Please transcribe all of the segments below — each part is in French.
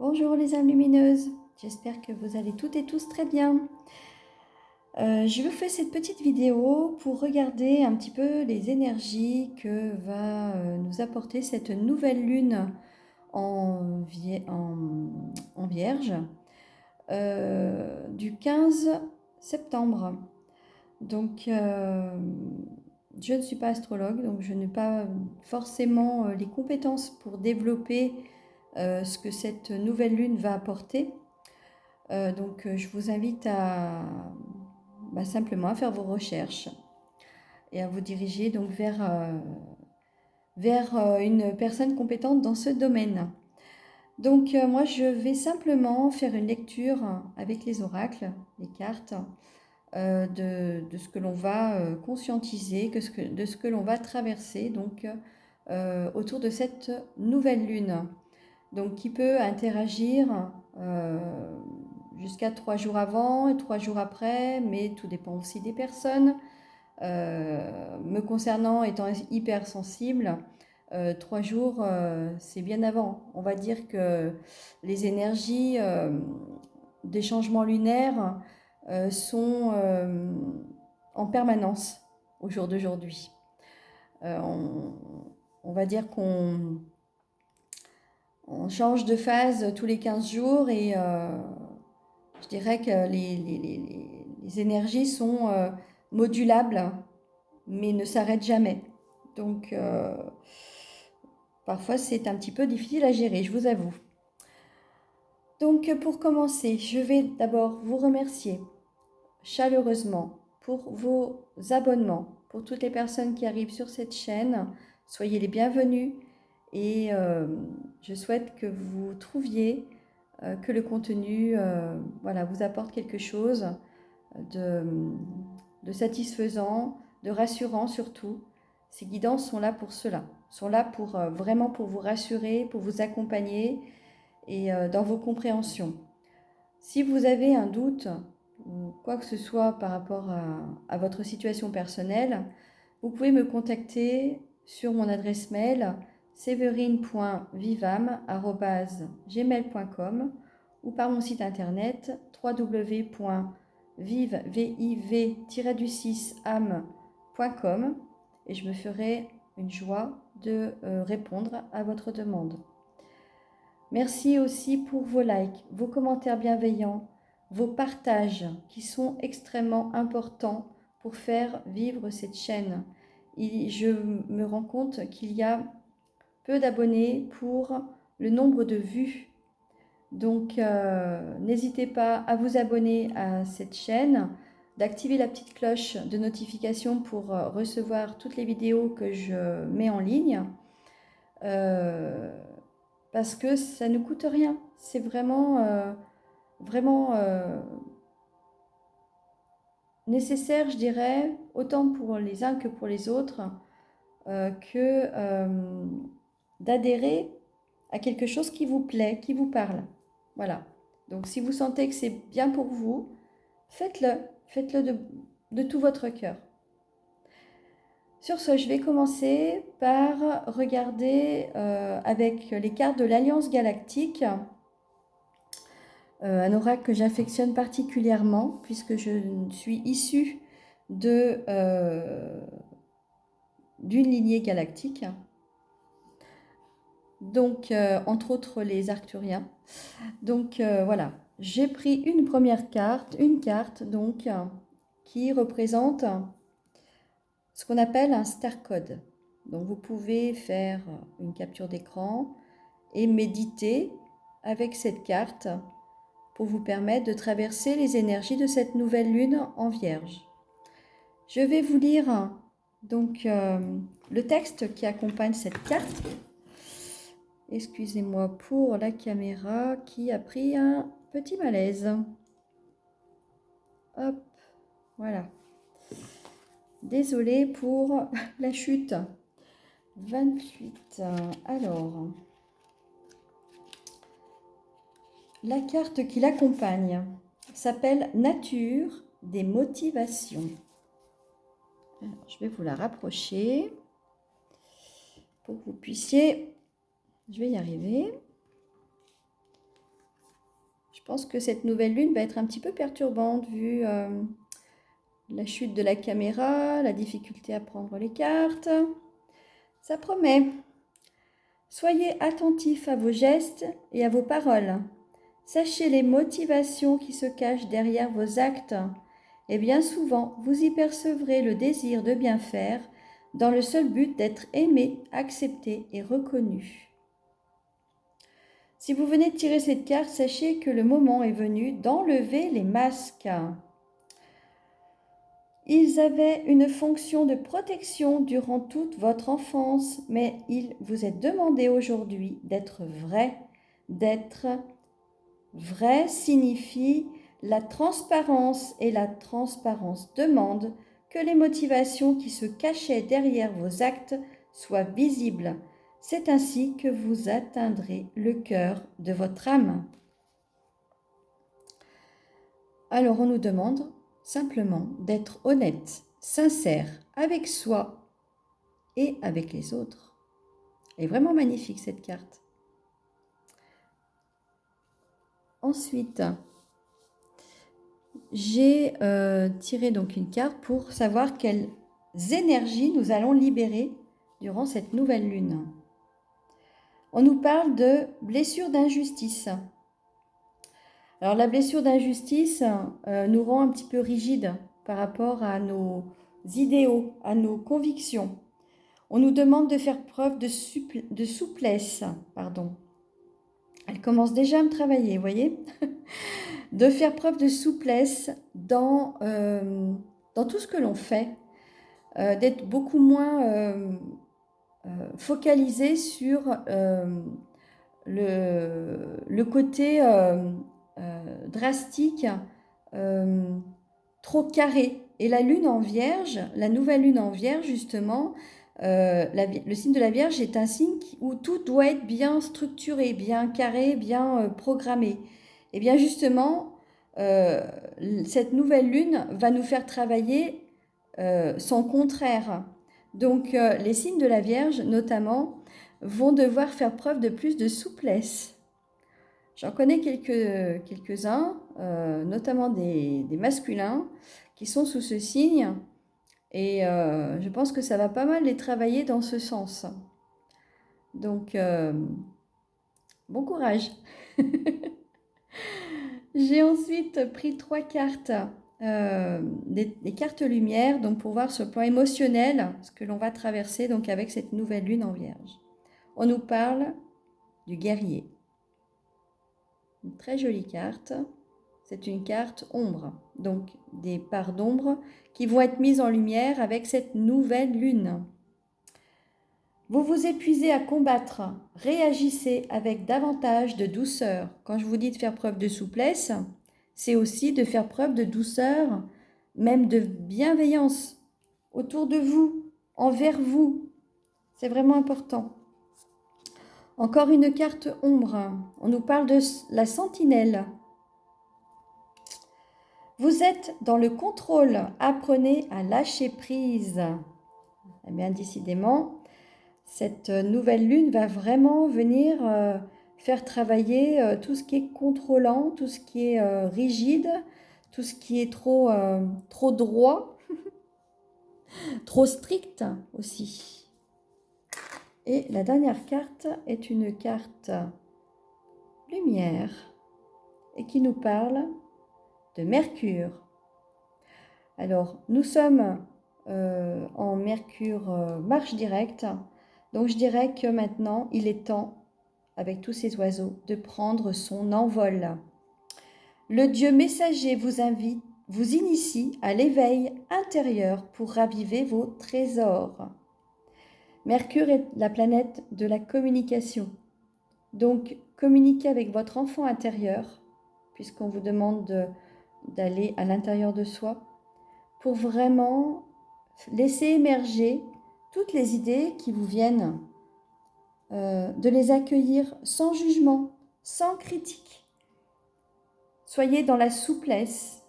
Bonjour les âmes lumineuses, j'espère que vous allez toutes et tous très bien. Je vous fais cette petite vidéo pour regarder un petit peu les énergies que va nous apporter cette nouvelle lune en Vierge du 15 septembre. Donc je ne suis pas astrologue, donc je n'ai pas forcément les compétences pour développer ce que cette nouvelle lune va apporter. Donc je vous invite à simplement à faire vos recherches et à vous diriger donc vers une personne compétente dans ce domaine. Donc moi je vais simplement faire une lecture avec les oracles, les cartes, de ce que l'on va conscientiser, de ce que l'on va traverser donc autour de cette nouvelle lune. Donc qui peut interagir jusqu'à 3 jours avant et 3 jours après, mais tout dépend aussi des personnes. Me concernant, étant hypersensible, 3 jours, c'est bien avant. On va dire que les énergies des changements lunaires sont en permanence au jour d'aujourd'hui. On va dire qu'on change de phase tous les 15 jours et je dirais que les énergies sont modulables mais ne s'arrêtent jamais. Donc parfois c'est un petit peu difficile à gérer, je vous avoue. Donc pour commencer, je vais d'abord vous remercier chaleureusement pour vos abonnements, pour toutes les personnes qui arrivent sur cette chaîne. Soyez les bienvenus et je souhaite que vous trouviez que le contenu vous apporte quelque chose de satisfaisant, de rassurant surtout. Ces guidances sont là pour cela, sont là pour vraiment pour vous rassurer, pour vous accompagner et dans vos compréhensions. Si vous avez un doute ou quoi que ce soit par rapport à votre situation personnelle, vous pouvez me contacter sur mon adresse mail séverine.vivam@gmail.com ou par mon site internet www.viv-âme.com et je me ferai une joie de répondre à votre demande. Merci aussi pour vos likes, vos commentaires bienveillants, vos partages qui sont extrêmement importants pour faire vivre cette chaîne. Et je me rends compte qu'il y a peu d'abonnés pour le nombre de vues. Donc n'hésitez pas à vous abonner à cette chaîne, d'activer la petite cloche de notification pour recevoir toutes les vidéos que je mets en ligne. Parce que ça ne coûte rien. C'est vraiment nécessaire, je dirais, autant pour les uns que pour les autres, d'adhérer à quelque chose qui vous plaît, qui vous parle. Voilà. Donc si vous sentez que c'est bien pour vous, faites-le. Faites-le de tout votre cœur. Sur ce, je vais commencer par regarder avec les cartes de l'Alliance Galactique, un oracle que j'affectionne particulièrement puisque je suis issue d'une lignée galactique, donc entre autres les Arcturiens. Donc voilà, j'ai pris une première carte, donc qui représente ce qu'on appelle un star code. Donc vous pouvez faire une capture d'écran et méditer avec cette carte pour vous permettre de traverser les énergies de cette nouvelle lune en Vierge. Je vais vous lire donc le texte qui accompagne cette carte. Excusez-moi pour la caméra qui a pris un petit malaise. Hop, voilà. Désolée pour la chute. 28. Alors, la carte qui l'accompagne s'appelle Nature des motivations. Alors, je vais vous la rapprocher pour que vous puissiez... Je vais y arriver. pense que cette nouvelle lune va être un petit peu perturbante vu la chute de la caméra, la difficulté à prendre les cartes. Ça promet. Soyez attentifs à vos gestes et à vos paroles. Sachez les motivations qui se cachent derrière vos actes. Et bien souvent, vous y percevrez le désir de bien faire dans le seul but d'être aimé, accepté et reconnu. Si vous venez de tirer cette carte, sachez que le moment est venu d'enlever les masques. Ils avaient une fonction de protection durant toute votre enfance, mais il vous est demandé aujourd'hui d'être vrai. D'être vrai signifie la transparence, et la transparence demande que les motivations qui se cachaient derrière vos actes soient visibles. C'est ainsi que vous atteindrez le cœur de votre âme. Alors on nous demande simplement d'être honnête, sincère avec soi et avec les autres. Elle est vraiment magnifique cette carte. Ensuite, j'ai tiré donc une carte pour savoir quelles énergies nous allons libérer durant cette nouvelle lune. On nous parle de blessure d'injustice. Alors la blessure d'injustice nous rend un petit peu rigides par rapport à nos idéaux, à nos convictions. On nous demande de faire preuve de souplesse. Elle commence déjà à me travailler, vous voyez. De faire preuve de souplesse dans tout ce que l'on fait, d'être beaucoup moins focalisé sur le côté drastique, trop carré. Et la lune en vierge, la nouvelle lune en vierge justement, le signe de la Vierge est un signe où tout doit être bien structuré, bien carré, bien programmé. Et bien justement, cette nouvelle lune va nous faire travailler son contraire. Donc les signes de la Vierge notamment vont devoir faire preuve de plus de souplesse. J'en connais quelques-uns, notamment des masculins qui sont sous ce signe. Et je pense que ça va pas mal les travailler dans ce sens. Donc, bon courage. J'ai ensuite pris 3 cartes, des cartes lumière, donc pour voir sur le plan émotionnel ce que l'on va traverser donc avec cette nouvelle lune en Vierge. On nous parle du guerrier. Une très jolie carte. C'est une carte ombre, donc des parts d'ombre qui vont être mises en lumière avec cette nouvelle lune. Vous vous épuisez à combattre, réagissez avec davantage de douceur. Quand je vous dis de faire preuve de souplesse, c'est aussi de faire preuve de douceur, même de bienveillance autour de vous, envers vous. C'est vraiment important. Encore une carte ombre. On nous parle de la sentinelle. Vous êtes dans le contrôle, apprenez à lâcher prise. Eh bien, décidément, cette nouvelle lune va vraiment venir faire travailler tout ce qui est contrôlant, tout ce qui est rigide, tout ce qui est trop droit, trop strict aussi. Et la dernière carte est une carte lumière et qui nous parle de Mercure. Alors, nous sommes en Mercure marche directe, donc je dirais que maintenant, il est temps, avec tous ces oiseaux, de prendre son envol. Le Dieu messager vous initie à l'éveil intérieur pour raviver vos trésors. Mercure est la planète de la communication. Donc, communiquez avec votre enfant intérieur, puisqu'on vous demande d'aller à l'intérieur de soi, pour vraiment laisser émerger toutes les idées qui vous viennent, de les accueillir sans jugement, sans critique. Soyez dans la souplesse,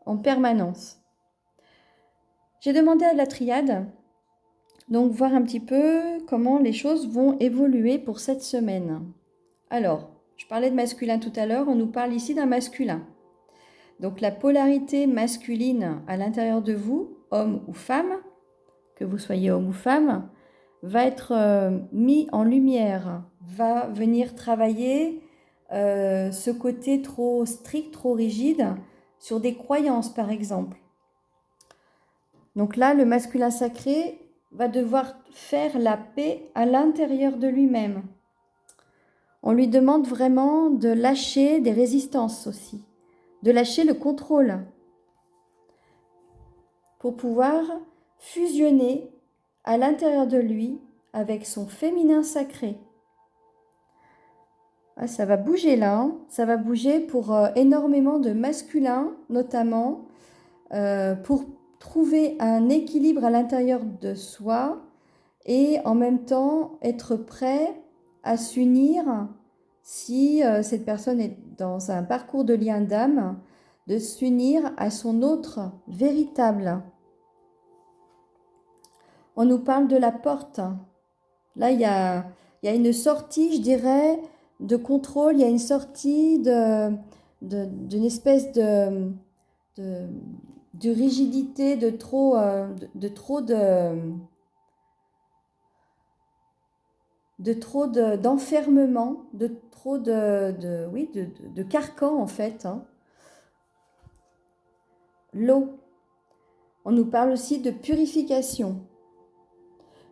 en permanence. J'ai demandé à la triade, donc voir un petit peu comment les choses vont évoluer pour cette semaine. Alors, je parlais de masculin tout à l'heure, on nous parle ici d'un masculin. Donc la polarité masculine à l'intérieur de vous, homme ou femme, que vous soyez homme ou femme, va être mis en lumière, va venir travailler ce côté trop strict, trop rigide, sur des croyances par exemple. Donc là, le masculin sacré va devoir faire la paix à l'intérieur de lui-même. On lui demande vraiment de lâcher des résistances aussi, de lâcher le contrôle pour pouvoir fusionner à l'intérieur de lui avec son féminin sacré. Ah, ça va bouger là, hein. Ça va bouger pour énormément de masculins, notamment, pour trouver un équilibre à l'intérieur de soi et en même temps être prêt à s'unir si cette personne est dans un parcours de lien d'âme, de s'unir à son autre véritable. On nous parle de la porte. Là, il y a une sortie, je dirais, de contrôle, il y a une sortie d'une espèce de rigidité, d'enfermement, de carcan en fait. Hein. L'eau. On nous parle aussi de purification.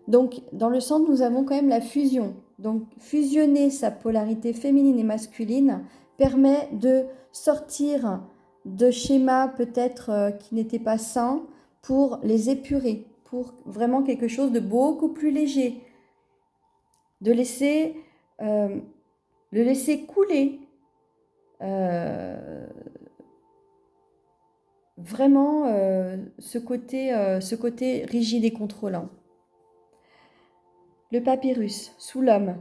Donc, dans le centre, nous avons quand même la fusion. Donc, fusionner sa polarité féminine et masculine permet de sortir de schémas peut-être qui n'étaient pas sains pour les épurer, pour vraiment quelque chose de beaucoup plus léger. De laisser, le laisser couler. Vraiment ce côté rigide et contrôlant. Le papyrus, sous l'homme.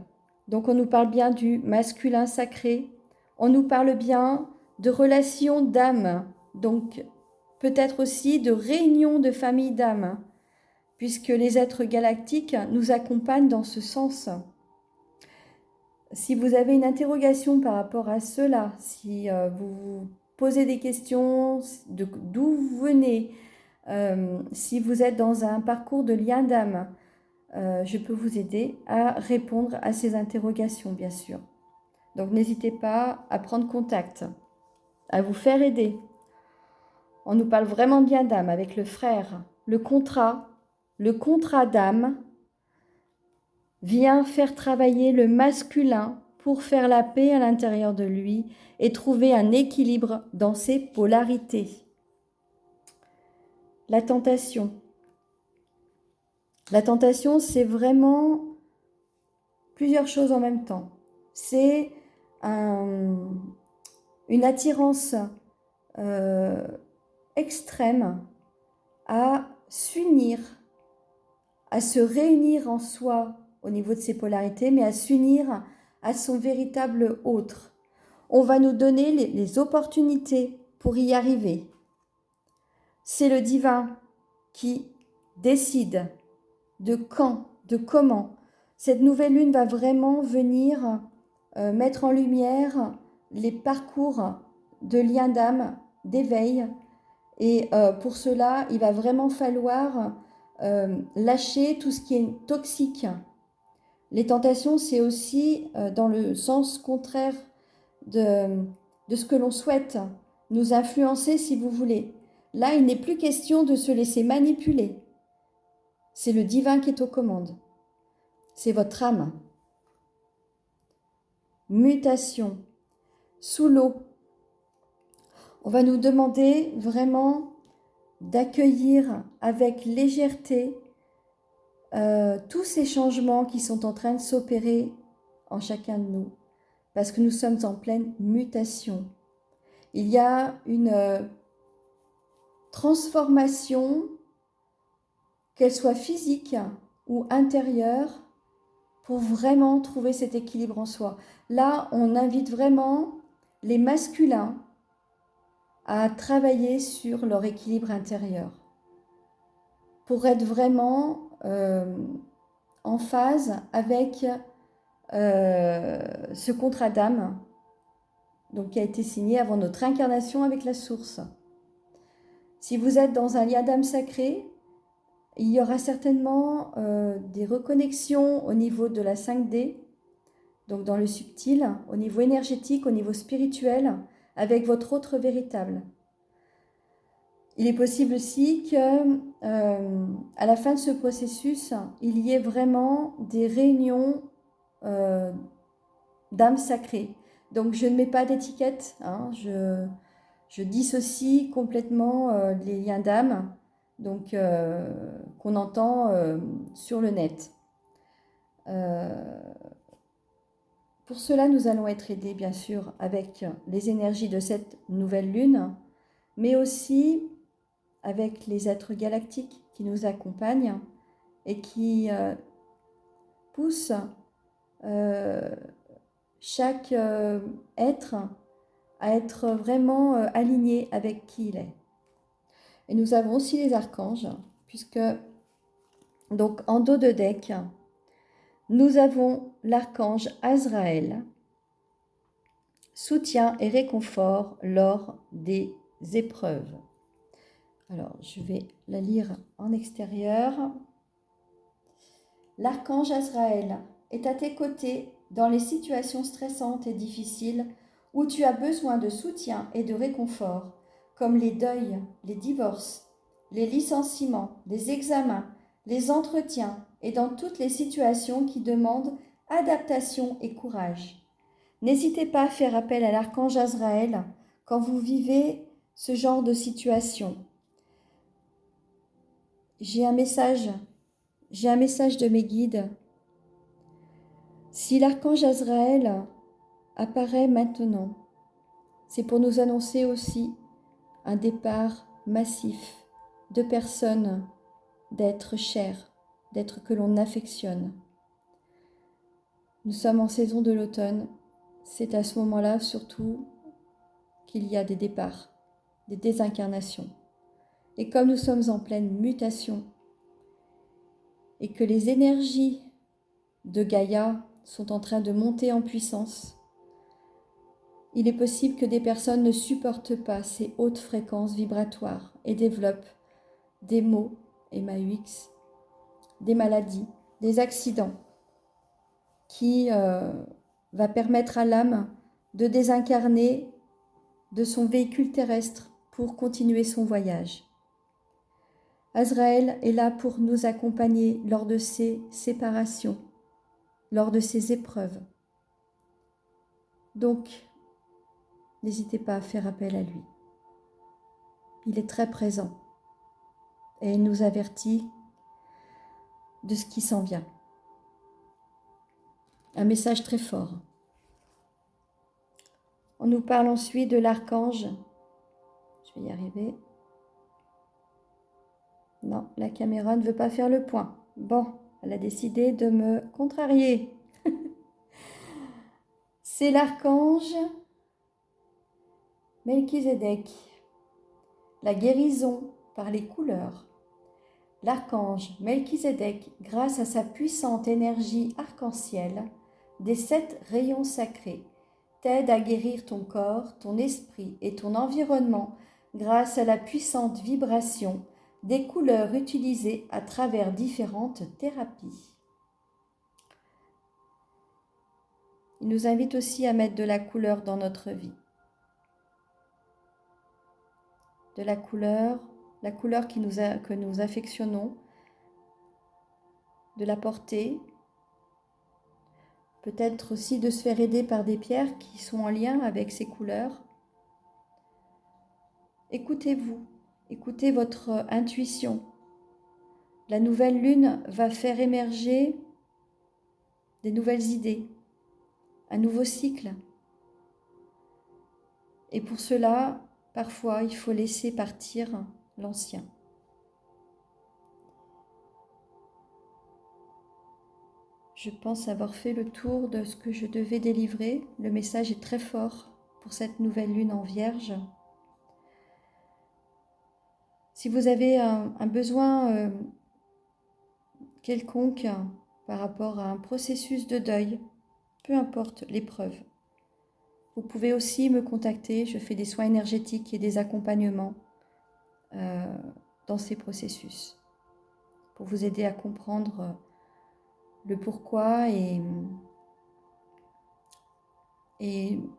Donc on nous parle bien du masculin sacré. On nous parle bien de relations d'âme. Donc peut-être aussi de réunions de familles d'âme. Puisque les êtres galactiques nous accompagnent dans ce sens. Si vous avez une interrogation par rapport à cela, si vous vous posez des questions d'où vous venez, si vous êtes dans un parcours de lien d'âme, je peux vous aider à répondre à ces interrogations, bien sûr. Donc n'hésitez pas à prendre contact, à vous faire aider. On nous parle vraiment bien d'âme avec le frère. Le contrat d'âme vient faire travailler le masculin pour faire la paix à l'intérieur de lui et trouver un équilibre dans ses polarités. La tentation. La tentation, c'est vraiment plusieurs choses en même temps. C'est une attirance extrême à s'unir, à se réunir en soi au niveau de ses polarités, mais à s'unir à son véritable autre. On va nous donner les opportunités pour y arriver. C'est le divin qui décide de quand, de comment. Cette nouvelle lune va vraiment venir mettre en lumière les parcours de lien d'âme, d'éveil. Et pour cela, il va vraiment falloir lâcher tout ce qui est toxique. Les tentations, c'est aussi dans le sens contraire de ce que l'on souhaite, nous influencer si vous voulez. Là, il n'est plus question de se laisser manipuler. C'est le divin qui est aux commandes. C'est votre âme. Mutation. Sous l'eau. On va nous demander vraiment d'accueillir avec légèreté tous ces changements qui sont en train de s'opérer en chacun de nous, parce que nous sommes en pleine mutation. Il y a une transformation, qu'elle soit physique ou intérieure, pour vraiment trouver cet équilibre en soi. Là, on invite vraiment les masculins à travailler sur leur équilibre intérieur, pour être vraiment en phase avec ce contrat d'âme, donc qui a été signé avant notre incarnation avec la source. Si vous êtes dans un lien d'âme sacré, il y aura certainement des reconnexions au niveau de la 5D, donc dans le subtil, au niveau énergétique, au niveau spirituel, avec votre autre véritable. Il est possible aussi que, à la fin de ce processus, il y ait vraiment des réunions d'âmes sacrées. Donc je ne mets pas d'étiquette, hein, je dissocie complètement les liens d'âme, donc qu'on entend sur le net. Pour cela, nous allons être aidés, bien sûr, avec les énergies de cette nouvelle lune, mais aussi avec les êtres galactiques qui nous accompagnent et qui poussent chaque être à être vraiment aligné avec qui il est. Et nous avons aussi les archanges, puisque donc en dos de deck, nous avons l'archange Azraël, soutien et réconfort lors des épreuves. Alors, je vais la lire en extérieur. L'archange Azraël est à tes côtés dans les situations stressantes et difficiles où tu as besoin de soutien et de réconfort, comme les deuils, les divorces, les licenciements, les examens, les entretiens et dans toutes les situations qui demandent adaptation et courage. N'hésitez pas à faire appel à l'archange Azraël quand vous vivez ce genre de situation. J'ai un message de mes guides. Si l'archange Azraël apparaît maintenant, c'est pour nous annoncer aussi un départ massif de personnes, d'êtres chers, d'êtres que l'on affectionne. Nous sommes en saison de l'automne. C'est à ce moment-là surtout qu'il y a des départs, des désincarnations. Et comme nous sommes en pleine mutation et que les énergies de Gaïa sont en train de monter en puissance, il est possible que des personnes ne supportent pas ces hautes fréquences vibratoires et développent des maux, MAUX, des maladies, des accidents qui va permettre à l'âme de désincarner de son véhicule terrestre pour continuer son voyage. Azraël est là pour nous accompagner lors de ces séparations, lors de ces épreuves. Donc, n'hésitez pas à faire appel à lui. Il est très présent et il nous avertit de ce qui s'en vient. Un message très fort. On nous parle ensuite de l'archange. Je vais y arriver. Non, la caméra ne veut pas faire le point. Bon, elle a décidé de me contrarier. C'est l'archange Melchizedek. La guérison par les couleurs. L'archange Melchizedek, grâce à sa puissante énergie arc-en-ciel des 7 rayons sacrés, t'aide à guérir ton corps, ton esprit et ton environnement grâce à la puissante vibration des couleurs utilisées à travers différentes thérapies. Il nous invite aussi à mettre de la couleur dans notre vie. De la couleur que nous affectionnons, de la porter, peut-être aussi de se faire aider par des pierres qui sont en lien avec ces couleurs. Écoutez-vous, écoutez votre intuition. La nouvelle lune va faire émerger des nouvelles idées, un nouveau cycle. Et pour cela, parfois, il faut laisser partir l'ancien. Je pense avoir fait le tour de ce que je devais délivrer. Le message est très fort pour cette nouvelle lune en Vierge. Si vous avez un besoin quelconque par rapport à un processus de deuil, peu importe l'épreuve. Vous pouvez aussi me contacter, je fais des soins énergétiques et des accompagnements dans ces processus pour vous aider à comprendre le pourquoi et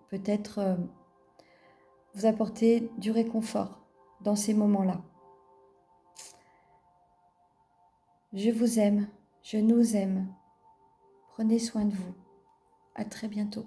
peut-être vous apporter du réconfort dans ces moments-là. Je vous aime, je nous aime. Prenez soin de vous. À très bientôt.